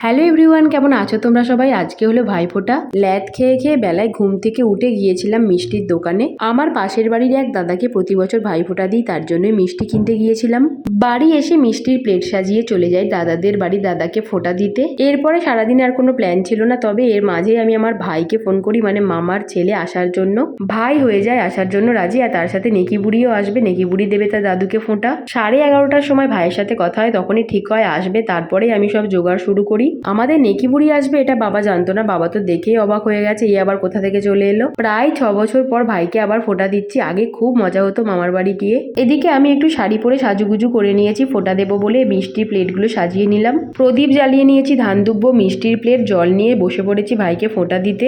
Hello everyone, কেমন আছো তোমরা সবাই? আজকে হলো ভাইফোঁটা। ল্যাদ খেয়ে খেয়ে বেলায় ঘুম থেকে উঠে গিয়েছিলাম মিষ্টির দোকানে। আমার পাশের বাড়ির এক দাদাকে প্রতি বছর ভাইফোঁটা দিই, তার জন্য মিষ্টি কিনতে গিয়েছিলাম। বাড়ি এসে মিষ্টির প্লেট সাজিয়ে চলে যাই দাদাদের বাড়ি দাদাকে ফোঁটা দিতে। এরপরে সারাদিন আর কোনো প্ল্যান ছিল না, তবে এর মাঝে আমি আমার ভাইকে ফোন করি, মানে মামার ছেলে আসার জন্য। ভাই হয়ে যায় আসার জন্য রাজি, আর তার সাথে নেকি বুড়িও আসবে, নেকি বুড়ি দেবে তার দাদুকে ফোঁটা। 11:30টার সময় ভাইয়ের সাথে কথা হয়, তখনই ঠিক হয় আসবে, তারপরেই আমি সব জোগাড় শুরু করি। আমাদের নেকি বুড়ি আসবে এটা বাবা জানতো না, বাবা তো দেখেই অবাক হয়ে গেছে, এই আবার কোথা থেকে চলে এলো। প্রায় 6 বছর পর ভাইকে আবার ফোঁটা দিচ্ছি। আগে খুব মজা হতো মামার বাড়ি গিয়ে। এদিকে আমি একটু শাড়ি পরে সাজুগুজু করে নিয়েছি, ফোঁটা দেবো বলে মিষ্টির প্লেটগুলো সাজিয়ে নিলাম। প্রদীপ জ্বালিয়ে নিয়েছি, ধান দুব্বো, মিষ্টির প্লেট, জল নিয়ে বসে পড়েছি ভাইকে ফোঁটা দিতে।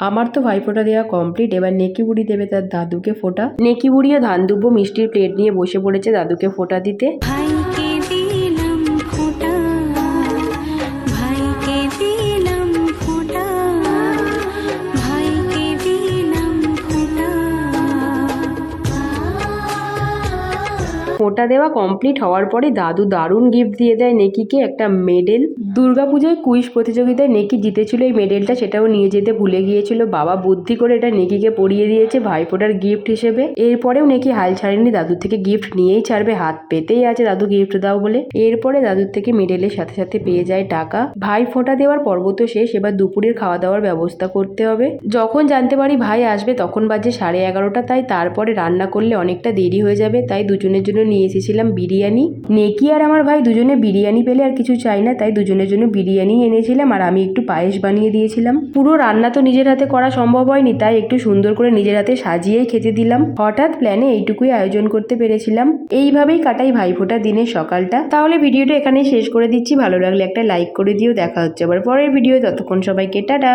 আমার তো ভাইফোঁটা দেওয়া কমপ্লিট, এবার নেকি বুড়ি দেবে তার দাদুকে ফোঁটা। নেকি বুড়িও ধান দুব্বো মিষ্টির প্লেট নিয়ে বসে পড়েছে দাদুকে ফোঁটা দিতে। ফোঁটা দেওয়া কমপ্লিট হওয়ার পরে দাদু দারুণ গিফট দিয়ে দেয় নেকিকে, একটা মেডেল। দুর্গাপূজায় কুইজ প্রতিযোগিতায় নেকি জিতেছিল এই মেডেলটা, সেটাও নিয়ে যেতে ভুলে গিয়েছিল। বাবা বুদ্ধি করে এটা নেকিকে পরিয়ে দিয়েছে ভাইফোঁটার গিফট হিসেবে। এরপরেও নেকি হাল ছাড়েনি, দাদুর থেকে গিফট নিয়েই ছাড়বে, হাত পেতেই আছে দাদু গিফট দাও বলে। এরপরে দাদুর থেকে মেডেলের সাথে সাথে পেয়ে যায় টাকা। ভাইফোঁটা দেওয়ার পর্ব তো শেষ, এবার দুপুরের খাওয়া দাওয়ার ব্যবস্থা করতে হবে। যখন জানতে পারি ভাই আসবে তখন বাজে 11:30, তাই তারপরে রান্না করলে অনেকটা দেরি হয়ে যাবে, তাই দুজনের জন্য নিয়ে এসেছিলাম বিরিয়ানি। নেকি আর আমার ভাই দুজনে বিরিয়ানি পেলে আর কিছু চাই না, তাই দুজনের জন্য বিরিয়ানি এনেছিলাম, আর আমি একটু পায়েস বানিয়ে দিয়েছিলাম। পুরো রান্না তো নিজের হাতে করা সম্ভব হয়নি, তাই একটু সুন্দর করে নিজের হাতে সাজিয়েই খেতে দিলাম। হঠাৎ প্ল্যানে এইটুকুই আয়োজন করতে পেরেছিলাম। এইভাবেই কাটাই ভাইফোঁটা দিনের সকালটা। তাহলে ভিডিওটা এখানে শেষ করে দিচ্ছি, ভালো লাগলে একটা লাইক করে দিও। দেখা হচ্ছে আবার পরের ভিডিও, ততক্ষণ সবাইকে টাটা।